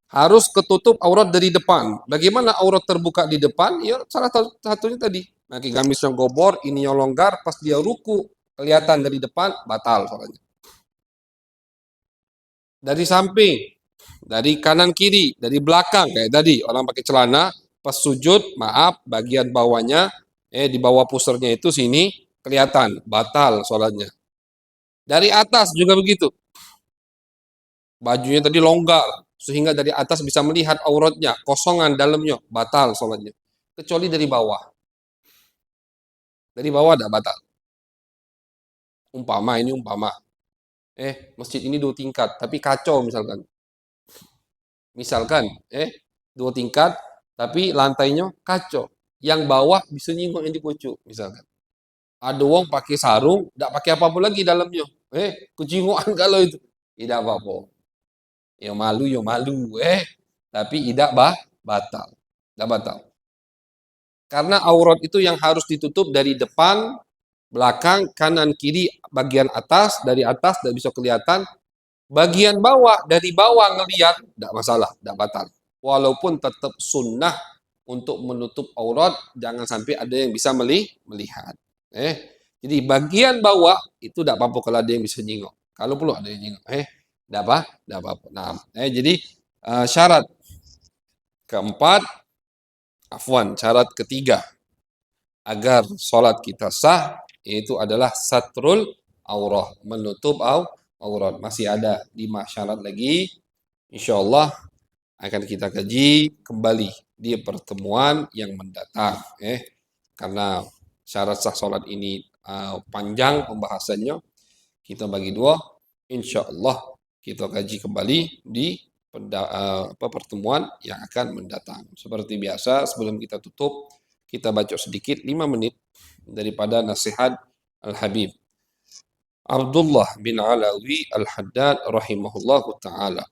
harus ketutup aurat dari depan. Bagaimana aurat terbuka di depan? Ya salah satunya tadi. Pakai gamis yang gobor, ini yang longgar, pas dia ruku, kelihatan dari depan, batal sholatnya. Dari samping, dari kanan kiri, dari belakang, kayak tadi, orang pakai celana, pas sujud, maaf, bagian bawahnya, di bawah pusernya itu sini, kelihatan, batal sholatnya. Dari atas juga begitu. Bajunya tadi longgar, sehingga dari atas bisa melihat auratnya, kosongan dalamnya, batal sholatnya. Kecuali dari bawah. Dari bawah ada batal. Ini umpama. Masjid ini 2 tingkat, tapi kacau misalkan. Misalkan, 2 tingkat, tapi lantainya kacau. Yang bawah bisa nyinggung yang di pucuk, misalkan. Ada wong pakai sarung, tidak pakai apa-apa lagi dalamnya. Kucingoan kalau itu. Tidak apa-apa. Ya malu, tapi tidak batal. Tidak batal. Karena aurat itu yang harus ditutup dari depan, belakang, kanan, kiri, bagian atas, dari atas tidak bisa kelihatan. Bagian bawah, dari bawah ngelihat, tidak masalah, tidak batal. Walaupun tetap sunnah untuk menutup aurat, jangan sampai ada yang bisa melihat. Jadi bagian bawah itu tidak apa-apa kalau ada yang bisa nyingok. Kalau perlu ada yang nyingok. Tidak apa-apa. Nah, jadi syarat keempat, syarat ketiga agar sholat kita sah yaitu adalah satrul aurah, menutup aurat. Masih ada 5 syarat lagi. Insyaallah akan kita kaji kembali di pertemuan yang mendatang. karena syarat sah sholat ini panjang pembahasannya, kita bagi dua. Insya Allah kita kaji kembali di pertemuan yang akan mendatang. Seperti biasa, sebelum kita tutup, kita baca sedikit 5 menit daripada nasihat Al-Habib Abdullah bin Alawi Al-Haddad rahimahullahu ta'ala.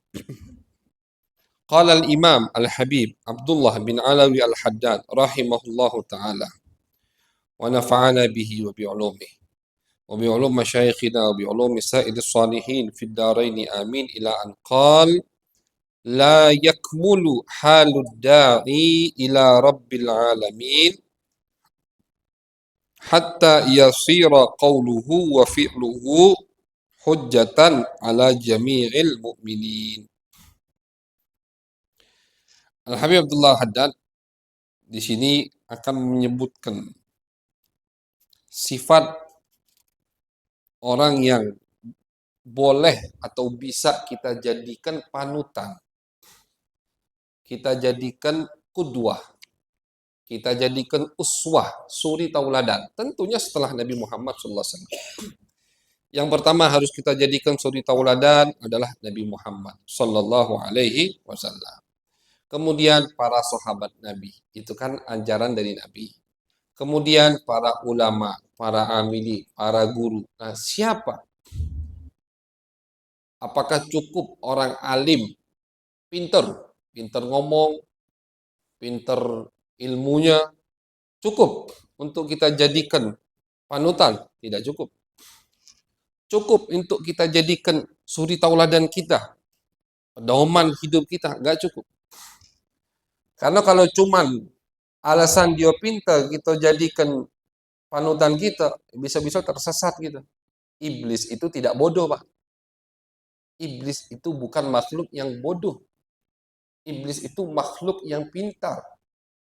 Qala al-Imam Al-Habib Abdullah bin Alawi Al-Haddad rahimahullahu ta'ala wa nafa'ana bihi wa bi'ulumihi wa bi'ulum masyayikhina wa bi'ulum sa'idis salihin fid daraini amin ila an qala la yakmulu halud da'i ila rabbil alamin hatta yasira qawluhu wa fi'luhu hujjatan ala jami'il mu'minin. Al-Habib Abdullah Haddad di sini akan menyebutkan sifat orang yang boleh atau bisa kita jadikan panutan, kita jadikan qudwah, kita jadikan uswah, suri tauladan. Tentunya setelah Nabi Muhammad SAW. Yang pertama harus kita jadikan suri tauladan adalah Nabi Muhammad Sallallahu Alaihi Wasallam. Kemudian para sahabat Nabi, itu kan ajaran dari Nabi. Kemudian para ulama, para amili, para guru. Nah, siapa? Apakah cukup orang alim, pinter ngomong, pinter ilmunya, cukup untuk kita jadikan panutan? Tidak cukup. Cukup untuk kita jadikan suri tauladan kita, pedoman hidup kita? Enggak cukup. Karena kalau cuman alasan dia pintar kita jadikan panutan kita, bisa-bisa tersesat gitu. Iblis itu tidak bodoh, Pak. Iblis itu bukan makhluk yang bodoh. Iblis itu makhluk yang pintar.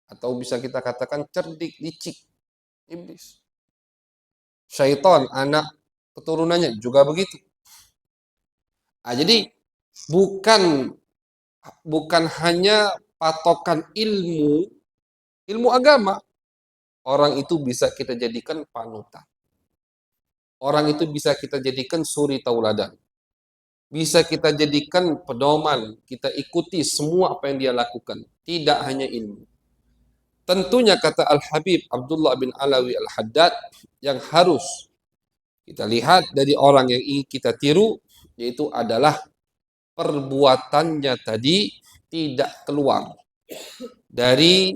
Atau bisa kita katakan cerdik, licik. Iblis. Syaitan, anak keturunannya juga begitu. Nah, jadi bukan hanya patokan ilmu agama, orang itu bisa kita jadikan panutan. Orang itu bisa kita jadikan suri tauladan. Bisa kita jadikan pedoman, kita ikuti semua apa yang dia lakukan. Tidak hanya ilmu. Tentunya kata Al-Habib Abdullah bin Alawi Al-Haddad, yang harus kita lihat dari orang yang ingin kita tiru, yaitu adalah perbuatannya tadi tidak keluar dari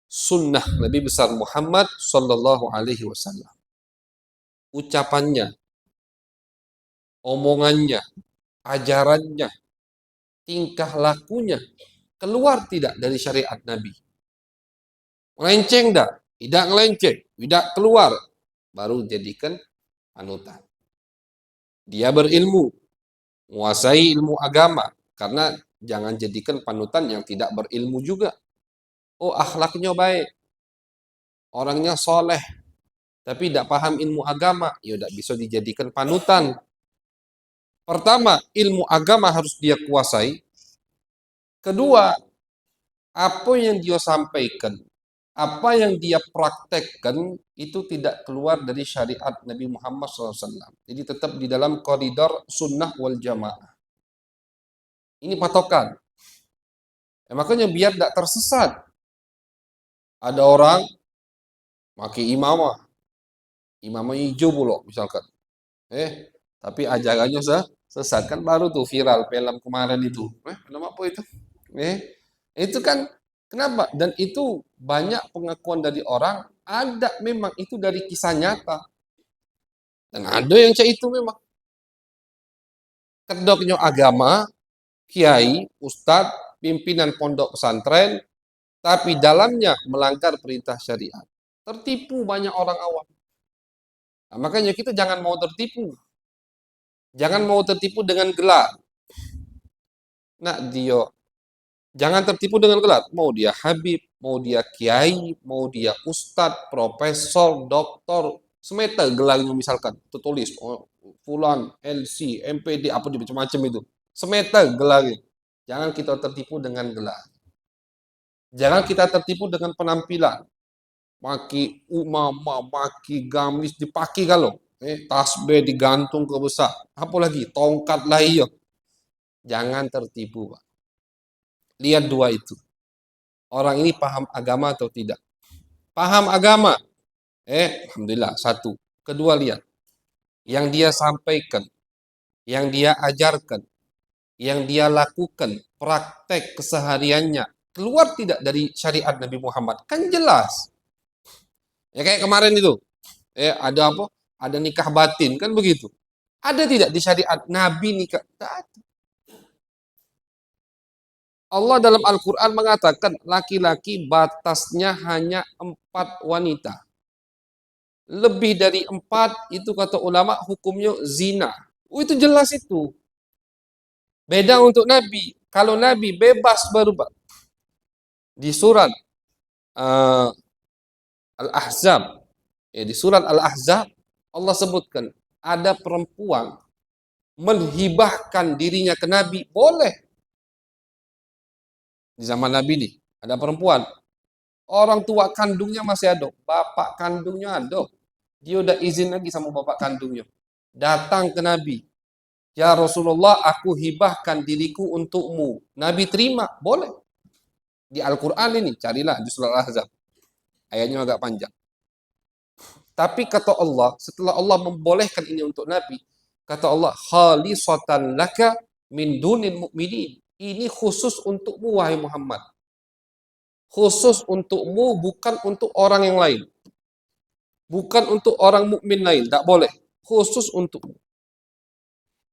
sunnah Nabi besar Muhammad Sallallahu Alaihi Wasallam. Ucapannya, omongannya, ajarannya, tingkah lakunya keluar tidak dari syariat Nabi. Melenceng dah, tidak melenceng, tidak keluar, baru jadikan panutan. Dia berilmu, menguasai ilmu agama, karena jangan jadikan panutan yang tidak berilmu juga. Oh, akhlaknya baik, orangnya soleh, tapi tidak paham ilmu agama, ya tidak bisa dijadikan panutan. Pertama, ilmu agama harus dia kuasai. Kedua, apa yang dia sampaikan, apa yang dia praktekkan, itu tidak keluar dari syariat Nabi Muhammad SAW. Jadi tetap di dalam koridor sunnah wal jamaah. Ini patokan. Makanya biar tidak tersesat. Ada orang pakai imamah hijau pula misalkan. Tapi ajarannya sesat, kan baru tuh viral film kemarin itu. Film apa itu? Itu kan kenapa? Dan itu banyak pengakuan dari orang, ada memang itu dari kisah nyata. Dan ada yang cak itu memang kedoknya agama, kiai, ustadz, pimpinan pondok pesantren, tapi dalamnya melanggar perintah syariat. Tertipu banyak orang awam. Nah, makanya kita jangan mau tertipu. Jangan mau tertipu dengan gelar. Nah, jangan tertipu dengan gelar. Mau dia Habib, mau dia kiai, mau dia ustadz, profesor, doktor, semeta gelarnya misalkan. Tertulis, Fulan, LC, MPD, apa macam-macam itu. Semeta gelarnya. Jangan kita tertipu dengan gelar. Jangan kita tertipu dengan penampilan. maki umama, maki gamis dipaki kalau. Tasbih digantung ke besar. Apalagi tongkat lah iyo. Jangan tertipu, Pak. Lihat dua itu. Orang ini paham agama atau tidak? Paham agama. Alhamdulillah, satu. Kedua, lihat. Yang dia sampaikan, yang dia ajarkan, yang dia lakukan, praktek kesehariannya, keluar tidak dari syariat Nabi Muhammad? Kan jelas. Ya kayak kemarin itu. Ada apa? Ada nikah batin, kan begitu. Ada tidak di syariat Nabi nikah? Tak ada. Allah dalam Al-Quran mengatakan laki-laki batasnya hanya 4 wanita. Lebih dari 4 itu kata ulama hukumnya zina. Itu jelas itu. Beda untuk Nabi. Kalau Nabi bebas berubah. Di surat uh, Al-Ahzab, di surat Al-Ahzab Allah sebutkan ada perempuan menghibahkan dirinya ke Nabi, boleh. Di zaman Nabi nih, ada perempuan, orang tua kandungnya masih ada, bapak kandungnya ada. Dia udah izin lagi sama bapak kandungnya. Datang ke Nabi, ya Rasulullah, aku hibahkan diriku untukmu. Nabi terima, boleh. Di Al-Quran ini, carilah di surah Al-Ahzab. Ayatnya agak panjang. Tapi kata Allah, setelah Allah membolehkan ini untuk Nabi, kata Allah, khalisatan laka min dunil mu'minin. Ini khusus untukmu, wahai Muhammad. Khusus untukmu, bukan untuk orang yang lain. Bukan untuk orang mukmin lain, tak boleh. Khusus untukmu.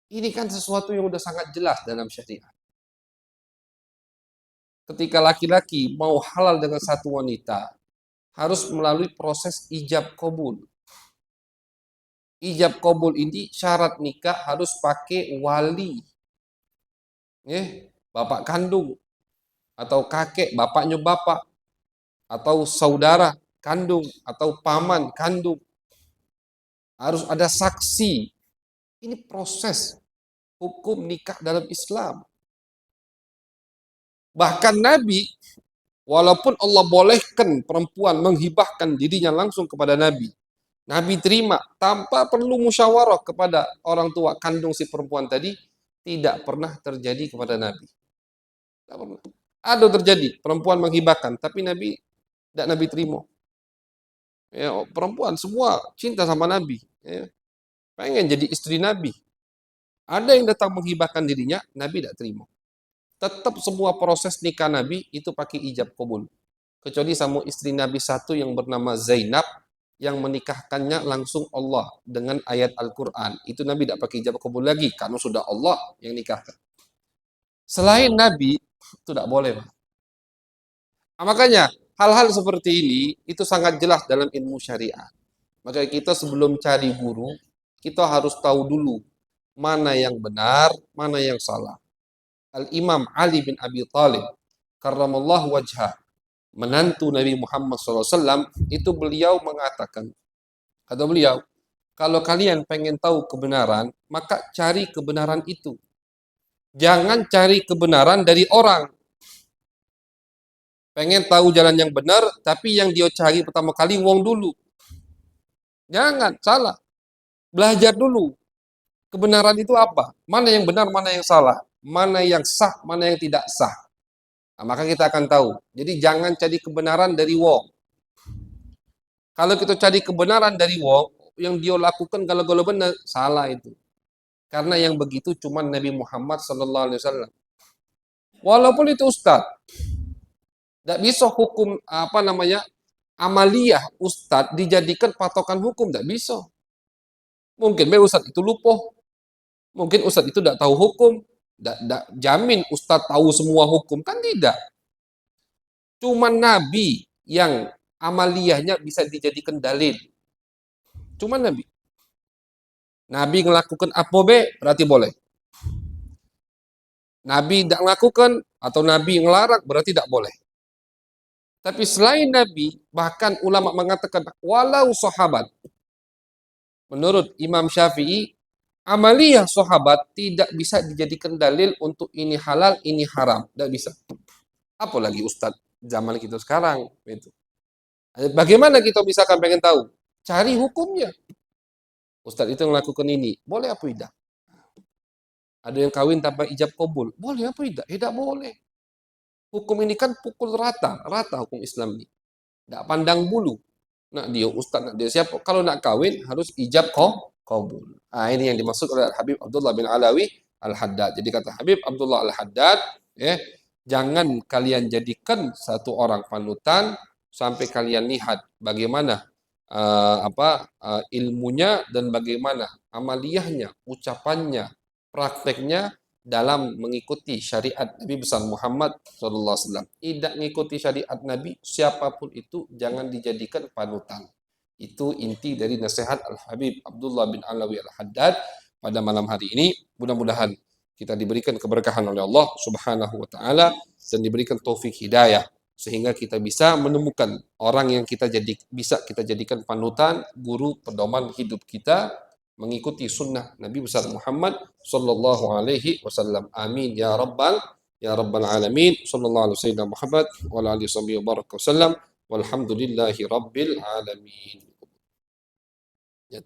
Ini kan sesuatu yang sudah sangat jelas dalam syariat. Ketika laki-laki mau halal dengan satu wanita, harus melalui proses ijab qabul. Ijab qabul ini syarat nikah harus pakai wali. Bapak kandung, atau kakek, bapaknya bapak, atau saudara kandung, atau paman kandung. Harus ada saksi. Ini proses hukum nikah dalam Islam. Bahkan Nabi, walaupun Allah bolehkan perempuan menghibahkan dirinya langsung kepada Nabi, Nabi terima tanpa perlu musyawarah kepada orang tua kandung si perempuan tadi, tidak pernah terjadi kepada Nabi. Tidak pernah. Ada terjadi perempuan menghibahkan, tapi Nabi tidak Nabi terima. Perempuan semua cinta sama Nabi, pengen jadi istri Nabi. Ada yang datang menghibahkan dirinya, Nabi tidak terima. Tetap semua proses nikah Nabi itu pakai ijab qabul. Kecuali sama istri Nabi satu yang bernama Zainab, yang menikahkannya langsung Allah dengan ayat Al-Quran. Itu Nabi tidak pakai ijab qabul lagi, karena sudah Allah yang nikahkan. Selain Nabi, itu tidak boleh. Makanya, hal-hal seperti ini, itu sangat jelas dalam ilmu syariat. Maka kita sebelum cari guru, kita harus tahu dulu, mana yang benar, mana yang salah. Al-Imam Ali bin Abi Thalib karramallahu wajhah, menantu Nabi Muhammad SAW, itu beliau mengatakan, kata beliau, kalau kalian pengen tahu kebenaran, maka cari kebenaran itu. Jangan cari kebenaran dari orang. Pengen tahu jalan yang benar, tapi yang dia cari pertama kali wong dulu. Jangan, salah. Belajar dulu. Kebenaran itu apa? Mana yang benar, mana yang salah. Mana yang sah, mana yang tidak sah. Nah, maka kita akan tahu. Jadi jangan cari kebenaran dari wong. Kalau kita cari kebenaran dari wong, yang dia lakukan kalau benar, salah itu. Karena yang begitu cuma Nabi Muhammad SAW. Walaupun itu ustaz, tidak bisa hukum amaliyah ustaz dijadikan patokan hukum, tidak bisa. Mungkin ustaz itu lupa, mungkin ustaz itu tidak tahu hukum. Tidak jamin ustaz tahu semua hukum, kan tidak. Cuma Nabi yang amaliyahnya bisa dijadikan dalil. Cuma Nabi. Nabi melakukan apa berarti boleh. Nabi tidak melakukan atau Nabi ngelarang berarti tidak boleh. Tapi selain Nabi, bahkan ulama mengatakan walau sahabat. Menurut Imam Syafi'i, amaliyah sahabat tidak bisa dijadikan dalil untuk ini halal, ini haram. Tidak bisa. Apalagi ustadz zaman kita sekarang. Itu. Bagaimana kita misalkan pengen tahu? Cari hukumnya. Ustadz itu melakukan ini, boleh apa tidak? Ada yang kawin tanpa ijab kabul, boleh apa tidak? Tidak boleh. Hukum ini kan pukul rata, rata hukum Islam ini. Tidak pandang bulu. Nak dia ustadz, nak dia siapa? Kalau nak kawin harus ijab kabul. Ini yang dimaksud oleh Habib Abdullah bin Alawi Al-Haddad. Jadi kata Habib Abdullah Al-Haddad, jangan kalian jadikan satu orang panutan sampai kalian lihat bagaimana ilmunya dan bagaimana amaliyahnya, ucapannya, prakteknya dalam mengikuti syariat Nabi besar Muhammad SAW. Tidak mengikuti syariat Nabi, siapapun itu jangan dijadikan panutan. Itu inti dari nasihat Al-Habib Abdullah bin Alawi Al-Haddad pada malam hari ini. Mudah-mudahan kita diberikan keberkahan oleh Allah Subhanahu wa taala dan diberikan taufik hidayah sehingga kita bisa menemukan orang yang bisa kita jadikan panutan, guru, pedoman hidup kita mengikuti sunnah Nabi besar Muhammad sallallahu alaihi wasallam. Amin ya rabbal alamin. Sallallahu alaihi wasallam Muhammad wa ala alihi wasallam. Walhamdulillahi rabbil alamin. Ya